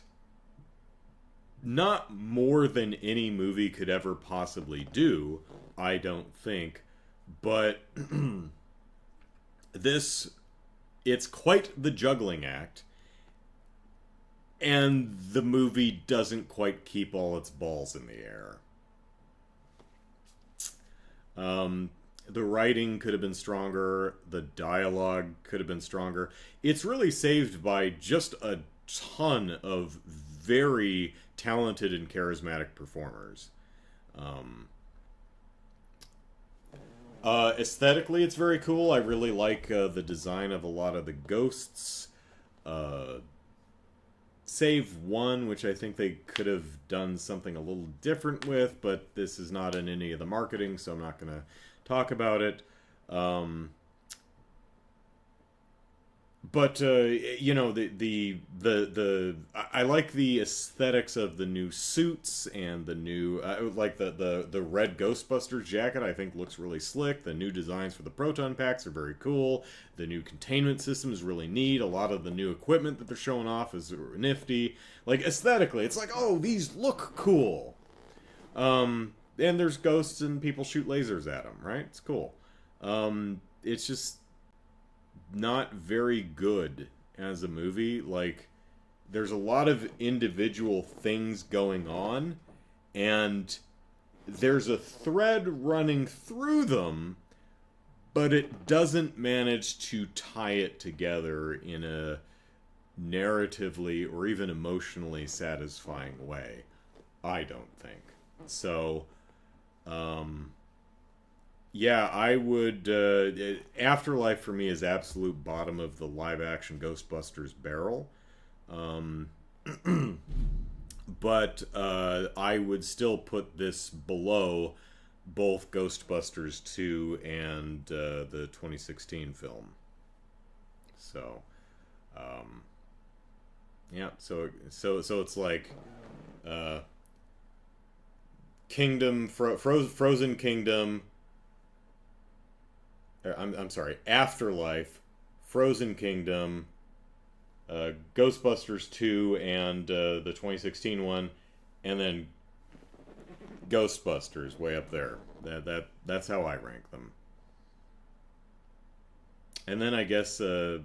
not more than any movie could ever possibly do, I don't think. But it's quite the juggling act, and the movie doesn't quite keep all its balls in the air. The writing could have been stronger. The dialogue could have been stronger. It's really saved by just a ton of very talented and charismatic performers. Aesthetically, it's very cool. I really like the design of a lot of the ghosts. Save one, which I think they could have done something a little different with, but this is not in any of the marketing, so I'm not going to talk about it. But you know, I like the aesthetics of the new suits and the new like the red Ghostbusters jacket. I think looks really slick. The new designs for the proton packs are very cool. The new containment system is really neat. A lot of the new equipment that they're showing off is nifty. Like aesthetically, it's like, oh, these look cool. And there's ghosts and people shoot lasers at them, right? It's cool. It's just not very good as a movie. Like, there's a lot of individual things going on, and there's a thread running through them, but it doesn't manage to tie it together in a narratively or even emotionally satisfying way. I don't think. So, yeah, I would... Afterlife, for me, is absolute bottom of the live-action Ghostbusters barrel. But I would still put this below both Ghostbusters 2 and the 2016 film. So, yeah, so it's like... Kingdom... Frozen Kingdom... I'm sorry, Afterlife, Frozen Kingdom, Ghostbusters 2, and the 2016 one, and then Ghostbusters way up there. That's how I rank them. And then I guess a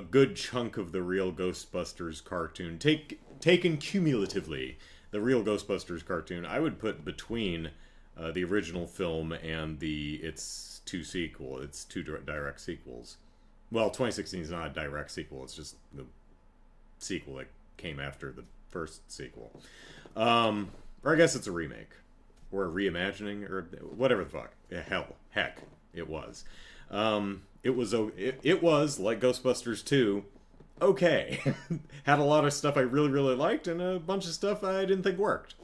good chunk of the real Ghostbusters cartoon, taken cumulatively, the real Ghostbusters cartoon, I would put between the original film and its two direct sequels. Well, 2016 is not a direct sequel, it's just the sequel that came after the first sequel. Or I guess it's a remake. Or a reimagining, or whatever the fuck. Heck, it was. It was, like Ghostbusters 2, okay. Had a lot of stuff I really, really liked, and a bunch of stuff I didn't think worked.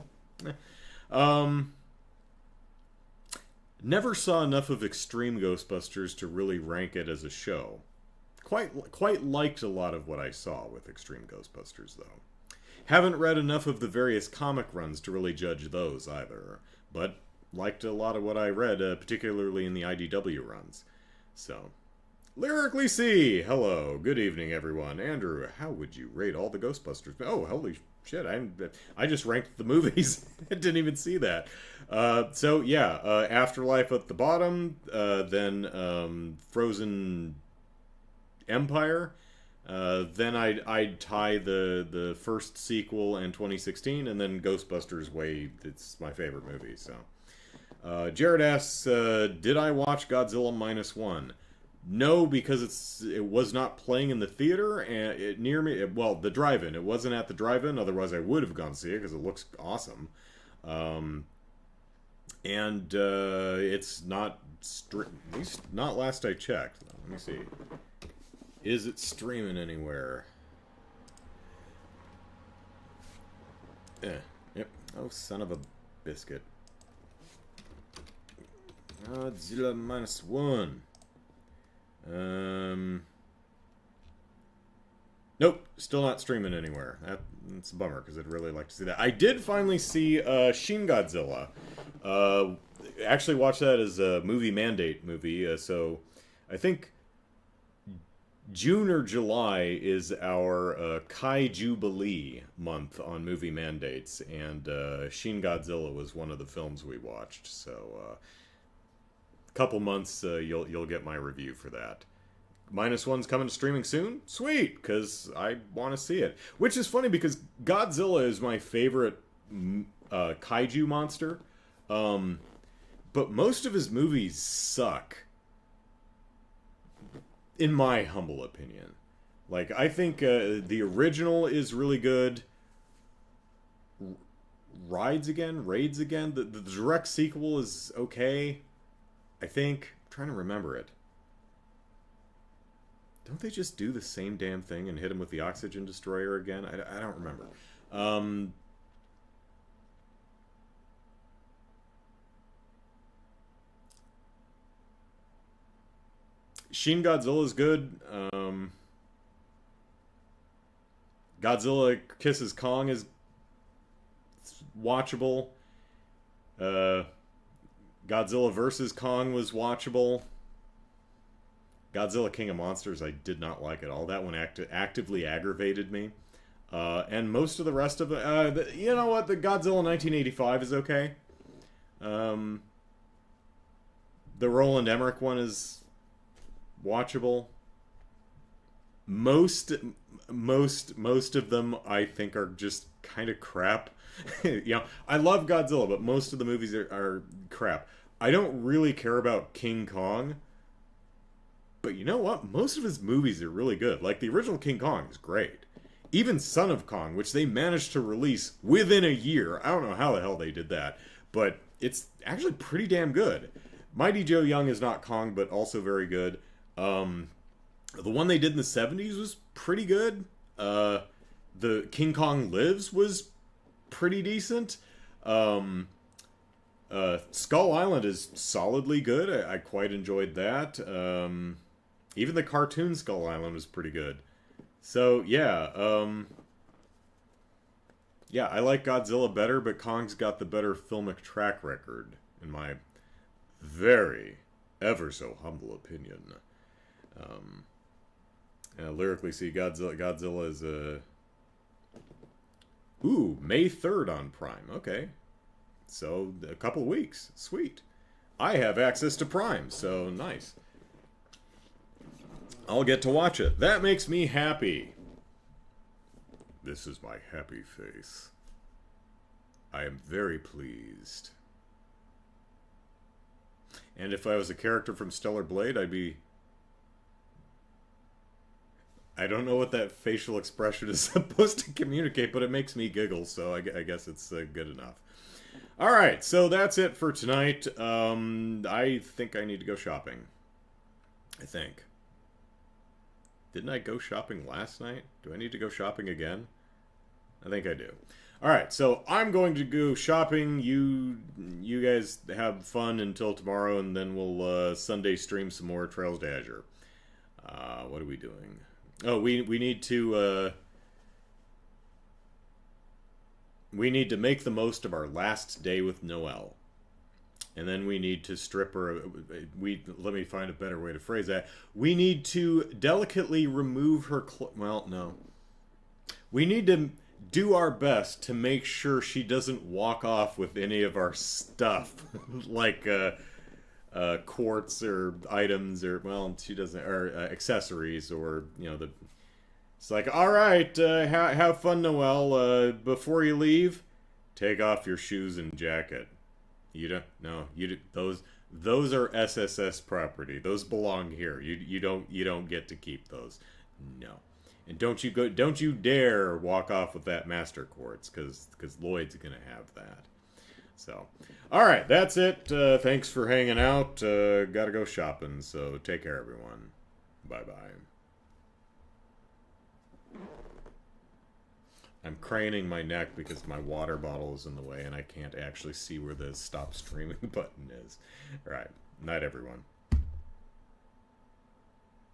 Never saw enough of Extreme Ghostbusters to really rank it as a show. Quite liked a lot of what I saw with Extreme Ghostbusters, though. Haven't read enough of the various comic runs to really judge those, either. But liked a lot of what I read, particularly in the IDW runs. So, Lyrically C! Hello, good evening, everyone. Andrew, how would you rate all the Ghostbusters? Oh, holy shit, I just ranked the movies. I didn't even see that. So, yeah, Afterlife at the bottom, then Frozen Empire, then I'd tie the first sequel and 2016, and then Ghostbusters it's my favorite movie, so. Jared asks, did I watch Godzilla -1? No, because it was not playing in the theater and near me. Well, the drive-in. It wasn't at the drive-in. Otherwise, I would have gone to see it because it looks awesome. And it's not at least not last I checked. Let me see. Is it streaming anywhere? Yep. Oh, son of a biscuit. Godzilla -1. Nope, still not streaming anywhere. That's a bummer, because I'd really like to see that. I did finally see Shin Godzilla. Actually watched that as a movie mandate movie, so I think June or July is our Kai Jubilee month on movie mandates, and Shin Godzilla was one of the films we watched, so a couple months you'll get my review for that. -1's coming to streaming soon? Sweet, because I want to see it. Which is funny, because Godzilla is my favorite kaiju monster, but most of his movies suck, in my humble opinion. Like, I think the original is really good. Raids Again? The direct sequel is okay, I think. I'm trying to remember it. Don't they just do the same damn thing and hit him with the oxygen destroyer again? I don't remember. Shin Godzilla is good. Godzilla Kisses Kong is watchable. Godzilla vs. Kong was watchable. Godzilla King of Monsters, I did not like at all. That one actively aggravated me. And most of the rest of it... you know what? The Godzilla 1985 is okay. The Roland Emmerich one is watchable. Most of them, I think, are just kind of crap. You know, I love Godzilla, but most of the movies are crap. I don't really care about King Kong. But you know what? Most of his movies are really good. Like, the original King Kong is great. Even Son of Kong, which they managed to release within a year. I don't know how the hell they did that. But it's actually pretty damn good. Mighty Joe Young is not Kong, but also very good. The one they did in the 70s was pretty good. The King Kong Lives was pretty decent. Skull Island is solidly good. I quite enjoyed that. Even the cartoon Skull Island was pretty good. So, yeah. Yeah, I like Godzilla better, but Kong's got the better filmic track record, in my very, ever so humble opinion. Lyrically, see, Godzilla is ooh, May 3rd on Prime. Okay. So, a couple weeks. Sweet. I have access to Prime, so nice. I'll get to watch it. That makes me happy. This is my happy face. I am very pleased. And if I was a character from Stellar Blade, I'd be... I don't know what that facial expression is supposed to communicate, but it makes me giggle, so I guess it's good enough. Alright, so that's it for tonight. I think I need to go shopping. I think. Didn't I go shopping last night? Do I need to go shopping again? I think I do. Alright, so I'm going to go shopping. You guys have fun until tomorrow, and then we'll Sunday stream some more Trails to Azure. What are we doing? Oh, we need to... we need to make the most of our last day with Noelle. And then we need to strip her... let me find a better way to phrase that. We need to delicately remove her... well, no. We need to do our best to make sure she doesn't walk off with any of our stuff. Like quartz or items or... well, she doesn't... or accessories or, you know, the... It's like, alright, have fun, Noelle. Before you leave, take off your shoes and jacket. You don't... no, those are SSS property. Those belong here. You don't get to keep those. No. And don't you dare walk off with that Master Quartz, because Lloyd's gonna have that. So, alright, that's it. Thanks for hanging out. Gotta go shopping, so take care, everyone. Bye-bye. I'm craning my neck because my water bottle is in the way and I can't actually see where the stop streaming button is. Alright, Night, everyone.